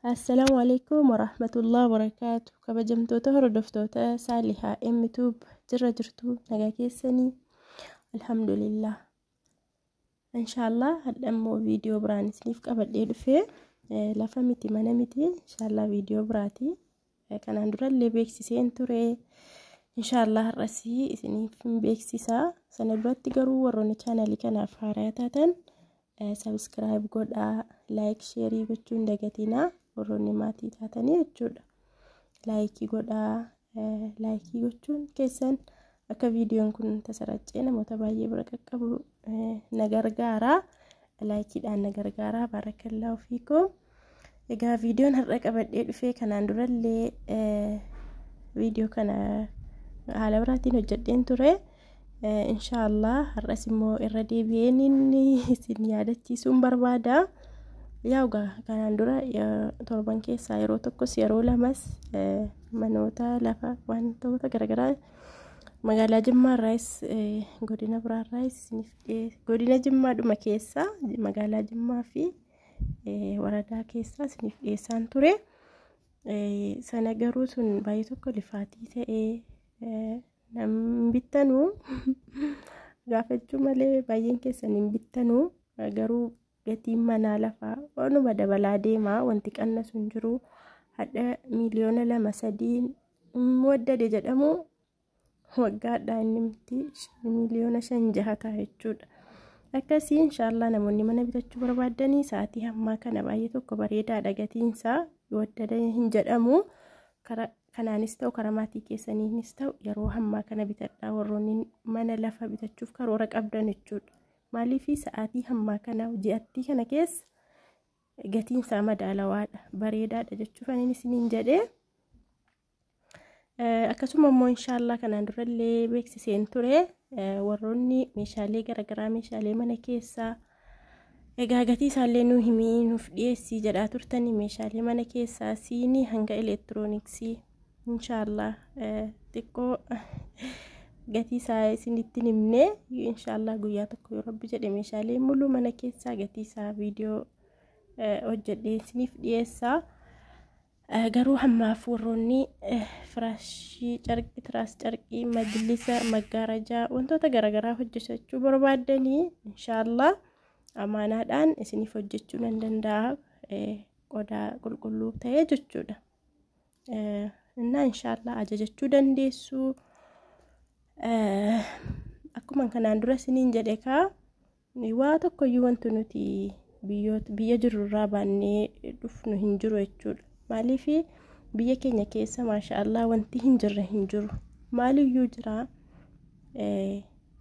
Assalamu alaikum warahmatullahi wabarakatuh. Kabajamtoota hordoftoota Saalihaa YouTube jirra jirtu nagaa keessanii. Alhamdulillah. Inshallah hadhammoo viidiyoo biraan isiniif qabadhee dhufee lafa miti mana miti inshallah viidiyoo biraati. Kanaan durallee beeksiseen ture. Inshallah har'asii isiniif beeksisaa. Sana biratti garuu warroonni chaanalii kanaaf haaraa taatan subscribe godhaa, like, share gochuun dagatinaa. Warroonni maatii taatanii jechuudha. Like godhaa, like gochuun keessan akka viidiyoon kun tasarachee namoota baay'ee bira qaqqabu na gargaara. Likeidhaan na gargaara. Barakallahu fiikum. Egaa viidiyoon har'a qabadhee dhufee kanaan durallee viidiyoo kana haala biraatiin hojjedheen ture. Inshallah har'as immoo irra deebi'een inni isin yaadachiisuun barbaada. Yauga kanaan dura torban keessaa yeroo tokkos yeroo lamas manoota lafa wantoota garagaraa magaalaa Jimmaa irraas godina biraa irraas godina Jimmaadhuma keessa magaalaa Jimmaa fi waradaa keessa isiniif dhiyeessaan ture. Sana garuu sun baay'ee tokko lifaatii ta'ee nam bittanuu gaafachuu malee baay'een keessan hin bittanuu garuu gatiin manaa lafaa waanuma dabalaa deemaa wanti qannasu hin jiru. Hadha miliyoona 2-3 waddade jedhamu waggaadhaan inni miti miliyoona 5-6 ta'a jechuudha. Akkasii inshallah namoonni mana bitachuu barbaadanii sa'aatii hammaa kana baay'ee tokko bareedaadha gatiinsaa waddada hin jedhamu. Kanaanis ta'u karaa maatii keessaniinis ta'u yeroo hammaa kana bitadhaa warroonni mana lafa bitachuuf karoora qabdan jechuudha. Maaliifii sa'aatii hammaa kana ji'attii kana keessa gatiin isaa madaalawaadha bareedaadha jechuuf ani isiniin jedhee akkasuma immoo inshallah kanaan durallee beeksiseen ture warroonni meeshaalee garagaraa meeshaalee mana keessaa egaa gatii isaallee nu himii nuuf dhiyeessii jedhaa turtanii meeshaalee mana keessaa siinii hanga elektirooniksii inshallah xiqqoo gatii isaa isinitti himne inshallah guyyaa tokko yoo rabbi jedhe meeshaalee muluu mana keessaa gatii isaa viidiyoo hojjedhee isiniif dhiyeessaa. Garuu hammaaf warroonni firaashii carqii tiraas carqii majlisa maggaarajaa wantoota garagaraa hojjechuu barbaadanii inshallah amaanaadhaan isiniif hojjechuu nan danda'a qodaa qulqulluu ta'ee jechuudha. Innaa inshallah ajajachuu dandeessu. Akkuma kanaan dura isiniin jedhe waa tokkoyyuu wanti nuti biyya jirurraa baannee dhufnu hin jiru jechuudha. Maaliifii biyya keenya keessa maashaallah wanti hin jirre hin jiru. Maaliyyuu jira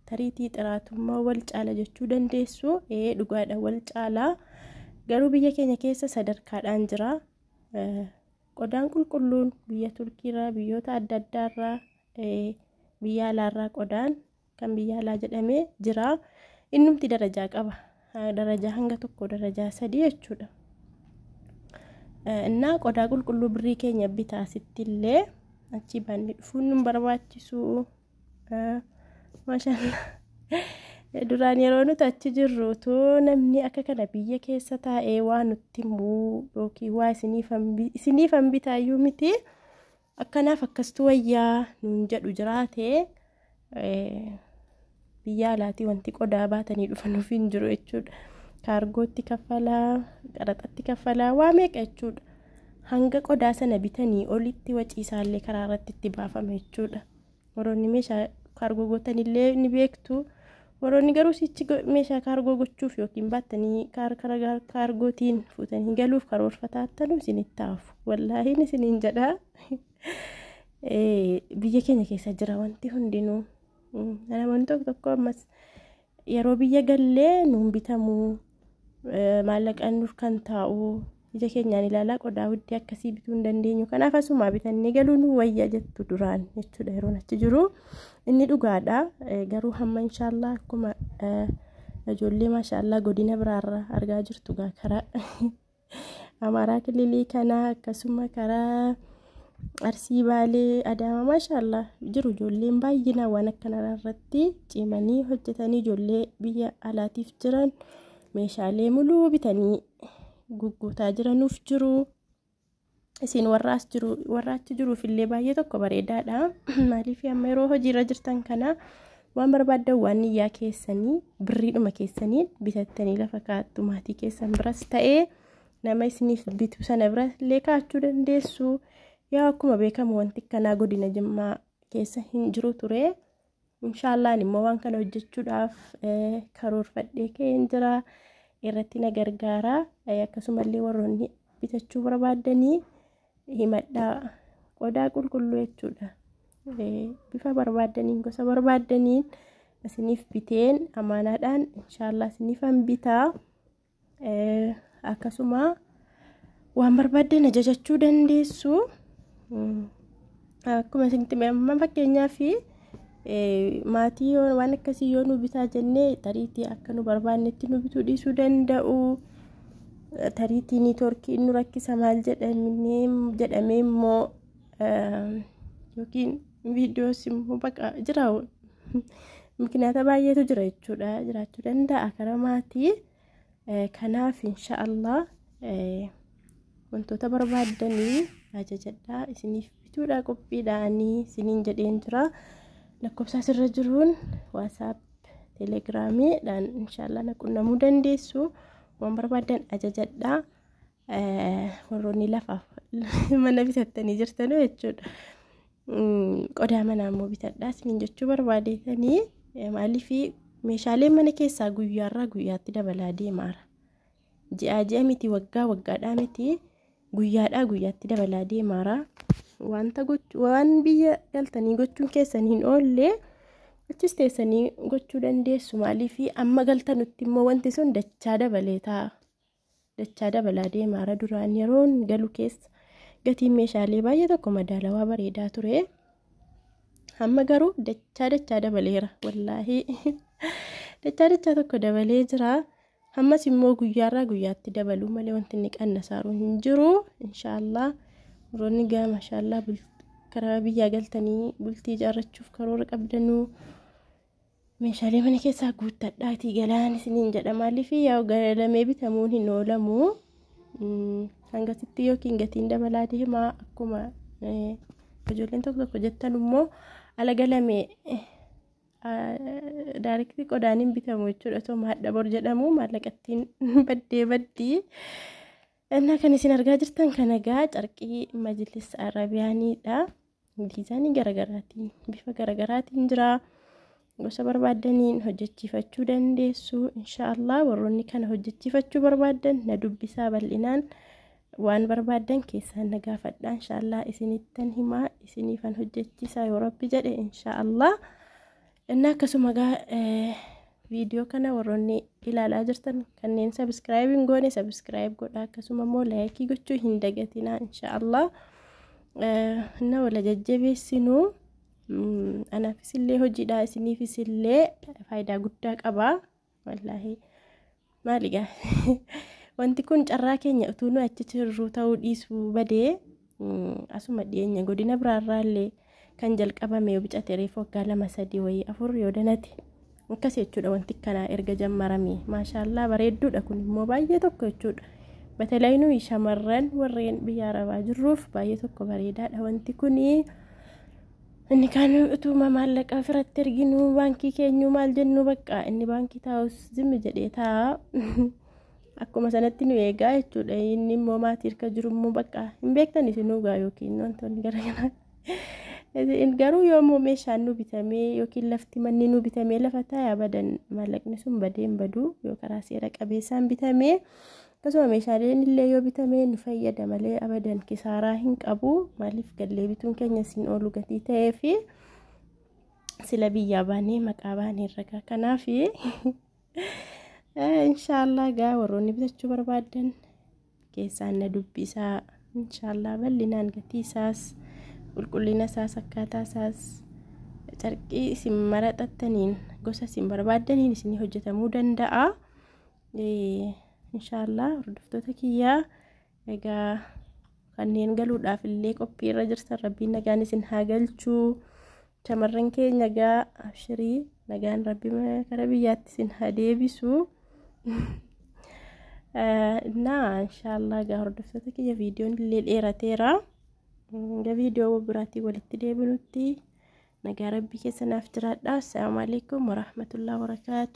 tariitii xiraatummaa wal caala jechuu dandeessu. Dhugaadha wal caalaa garuu biyya keenya keessa sadarkaadhaan jira. Qodaan qulqulluun biyya Turkiirraa biyyoota adda addaarraa biyya alaarraa qodaan kan biyya alaa jedhamee jira. Innumti darajaa qaba. Darajaa hanga tokko darajaa 3 jechuudha. Innaa qodaa qulqulluu birrii keenya bitaa sittillee achi baannee dhufuun nu barbaachisu. Maashaallah. Duraan yeroo nuti achi jirru too namni akka kana biyya keessa taa'ee waan nutti himuu yookiin waa isiniif bitaayyuu miti. Akkanaaf akkastu wayyaa nuun jedhu jiraate biyya alaatii wanti qodaa baatanii dhufanuuf hin jiru jechuudha. Kaargootti kaffalaa, qaraxatti kaffalaa waa meeqa jechuudha. Hanga qodaa sana bitanii olitti waciisaallee karaa irratti itti baafama jechuudha. Warroonni meeshaa kaargoo gootanillee ni beektu. Warroonni garuu sichi meeshaa kaargoo gochuuf yookiin baattanii kaargootiin fuutanii galuuf karoorfataattanu isinitti taafu. Wallaahi isiniin jedhaa. Biyya keenya keessa jira wanti hundinuu. Namoonni tokko ammas yeroo biyya gallee nuun bitamuu maallaqaan nuuf kan taa'u ija keenyaan ilaalaa qodaa huddii akkasii bituu hin dandeenyu. Kanaaf asumaa bitannee galuu nu wayya jettu duraan jechuudha yeroo achi jiru. Inni dhugaadha garuu hamma inshallah akkuma ijoollee maashaallah godina biraarraa argaa jirtu karaa Amaaraa kililii kana akkasuma karaa Arsii Baalee Adaamaa maashaallah jiru ijoolleen baay'inaan waan akkana irratti cimanii hojjetanii ijoollee biyya alaatiif jiran meeshaalee muluu bitanii gugguutaa jiranuuf jiru. isin warraachi jiruuf illee baay'ee tokko bareedaadha. Maaliif amma yeroo hojiirra jirtan kana waan barbaaddan waan niyyaa keessanii birriidhuma keessanii bitattanii lafa kaa'attu. Maatii keessan biras ta'ee nama isiniif bitu sana bira illee kaa'achuu dandeessu. Yaa akkuma beekamu wanti kanaa godina Jimmaa keessa hin jiru ture. Inshaallah immoo waan kana hojjechuudhaaf karoorfadhee ka'een jira. Irratti na gargaara. Akkasumallee warroonni bitachuu barbaadanii himadhaa. Qodaa qulqulluu jechuudha. Bifa barbaadaniin gosa barbaadaniin isiniif biteen amaanaadhaan inshaallah isiniifan bitaa. Akkasuma waan barbaaddan ajajachuu dandeessu. Akkuma isinitti amma fakkeenyaaf maatii waan akkasii yoo nu bitaa jennee tariitii akka nu barbaannetti nu bituu dhiisuu danda'u. Tariitii niitoorkii nu rakkisa maal jedhamee immoo yookiin viidiyoos immoo baqa jira. Mikinaata baay'eetu jira jechuudha. Jiraachuu danda'a karaa maatii. Kanaaf inshaallah wantoota barbaadanii ajajadhaa isiniif bituudha qophiidhaanii isiniin jedheen jira. Lakkoofsa asirra jiruun WhatsApp, Telegiraamiidhaan inshaallah na qunnamuu dandeessu. Waan barbaadan ajajadhaa. Warroonni lafaaf mana bitattanii jirtanuu jechuudha. Qodaa manaa immoo bitadhaa isiniin jechuu barbaadeetanii. Maaliif meeshaaleen mana keessaa guyyaarraa guyyaatti dabalaa deemaara. Ji'a miti waggaadhaa miti guyyaadhaa guyyaatti dabalaa deemaara. Waan biyya galtanii gochuun keessan hin oolle achis teessanii gochuu dandeessu. Maaliif amma galtanutti immoo wanti sun dachaa dabalee ta'a. Dachaa dabalaa deemaara. Duraan yeroon galu keessa gatiin meeshaalee baay'ee tokko madaalawaa bareedaa ture. Amma garuu dachaa dabaleera wallaahi. Dachaa tokko dabalee jira. Ammas immoo guyyaarraa guyyaatti dabaluu malee wanti inni qannasaaru hin jiru. Inshaallah warroonni gaa maashaallah karaa biyyaa galtanii bultii ijaarrachuuf karoora qabdanuu meeshaalee mana keessaa guuttadhaatii galaan isiniin jedha. Maaliif yaa galamee bitamuun hin oolamu. Hangasitti yookiin gatiin dabalaa deemaa akkuma ijoolleen tokko jettan immoo ala galamee daarektii qodaaniin bitamu jechuudha. Osoo maadha bor jedhamu maallaqattiin baddii. Innaa kan isin argaa jirtan kana gaa carqii Majlis Arabiyaaniidha. Diizaanii garagaraatiin bifa garagaraatiin jira. Gosa barbaadaniin hojjechiifachuu dandeessu. Inshaallah warroonni kana hojjechiifachuu barbaadan na dubbisaa bal'inaan waan barbaadan keessaan na gaafadhaa. Inshaallah isinittan himaa isiniifan hojjechiisaa yoo Rabbi jedhe inshaallah. Innaa akkasuma gaa viidiyoo kana warroonni ilaalaa jirtan kanneen subscribe hin goone subscribe godhaa. Akkasuma immoo laayikii gochuu hin dagatinaa inshaallah. Na wala jajjabeessinuu. Anaafis illee hojiidhaa isiniifis illee faayidaa guddaa qaba. Wallaahi maaligaa wanti kun carraa keenya utuu nu achi jirru ta'uu dhiisuu badee asuma dhiyeenya godina biraarraa illee kan jalqabame yoo bicate reefu waggaa 2-3 wayii 4 yoo danate akkas jechuudha. Wanti kana erga jammarame maashaallah bareedduudha. Kun immoo baay'ee tokko jechuudha. Batalee nuyi shamarran warreen biyya Arabaa jirruuf baay'ee tokko bareedaadha. Wanti kuni inni kan utuma maallaqa ofirratti erginu baankii keenyu maal jennu bakka inni baankii taa'us zimmi jedhee taa'a. Akkuma sanatti nu eegaa jechuudha. Inni immoo maatii hirka jiru immoo bakka hin beektan isinuu gaa yookiin wantoonni garagaraa. Garuu yoommoo meeshaan nu bitamee yookiin lafti manni nu bitamee lafa taa'e abadan maallaqni sun badeen baduu yoo karaa seera qabeessaan bitamee akkasuma meeshaaleen illee yoo bitamee nu fayyada malee abadan kisaaraa hin qabu. Maaliif gallee bituun keenya siin oolu gatii ta'ee fi sila biyyaa baanee maqaa baanee ragaa. Kanaaf inshaallah gaa warroonni bitachuu barbaadan keessaan na dubbisaa. Inshaallah bal'inaan gatii isaas qulqullina isaas akkaataa isaas carqii isin maraxattaniin gosa isin barbaadaniin isin hojjetamuu danda'a. Inshaallah hordoftoota kiyyaa egaa kanneen galuudhaaf illee qophii irra jirtan rabbiin nagaan isin haa galchuu. Shamarran keenya gaa abshirii nagaan rabbi kara biyyaatti isin haa deebisu. እና ኢንሻአላህ ጋር ወርደፈተ የቪዲዮን ሌራቴራ የቪዲዮ ብራቲ ወልት ደብኑቲ ነገር ረቢ ከሰናፍ ትራዳ። ሰላም አለይኩም ወራህመቱላሂ ወበረካቱ